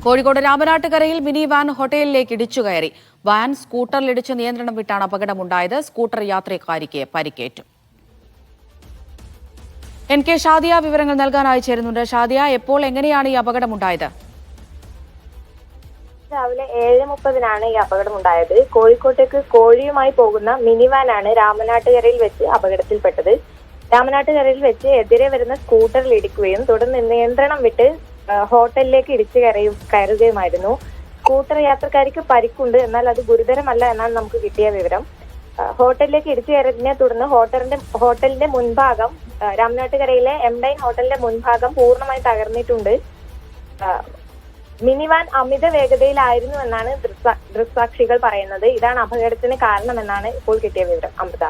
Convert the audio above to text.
Kozhikode രാമനാട്ടുകരയിൽ mini van ഹോട്ടലിലേക്ക് ഇടിച്ചുകയറി. Van സ്കൂട്ടറിലിടിച്ച് നിയന്ത്രണം വിട്ടാണ് അപകടമുണ്ടായത്. സ്കൂട്ടർ യാത്രക്കാരിക്ക് പരിക്കേറ്റു. NK ഷാദിയ വിവരങ്ങൾ നൽകാനായി ചേരുന്നുണ്ട്. ഷാദിയ, എപ്പോൾ എങ്ങനെയാണ് ഈ അപകടമുണ്ടായത്? രാവിലെ 7:30 ഈ അപകടമുണ്ടായത്. കോഴിക്കോട്ടേക്ക് കോഴിയുമായി പോകുന്ന മിനി വാനാണ് രാമനാട്ടുകരയിൽ വെച്ച് അപകടത്തിൽപ്പെട്ടത്. രാമനാട്ടുകരയിൽ വെച്ച് എതിരെ വരുന്ന സ്കൂട്ടറിൽ ഇടിക്കുകയും തുടർന്ന് നിയന്ത്രണം വിട്ട് ഹോട്ടലിലേക്ക് ഇടിച്ചു കയറുകയുമായിരുന്നു. സ്കൂട്ടർ യാത്രക്കാരിക്ക് പരിക്കുണ്ട്, എന്നാൽ അത് ഗുരുതരമല്ല എന്നാണ് നമുക്ക് കിട്ടിയ വിവരം. ഹോട്ടലിലേക്ക് ഇടിച്ചു കയറിയതിനെ തുടർന്ന് ഹോട്ടലിന്റെ മുൻഭാഗം, രാമനാട്ടുകരയിലെ M9 ഹോട്ടലിന്റെ മുൻഭാഗം പൂർണ്ണമായി തകർന്നിട്ടുണ്ട്. മിനി വാൻ അമിത വേഗതയിലായിരുന്നു എന്നാണ് ദൃക്സാക്ഷികൾ പറയുന്നത്. ഇതാണ് അപകടത്തിന് കാരണമെന്നാണ് ഇപ്പോൾ കിട്ടിയ വിവരം. അമൃത.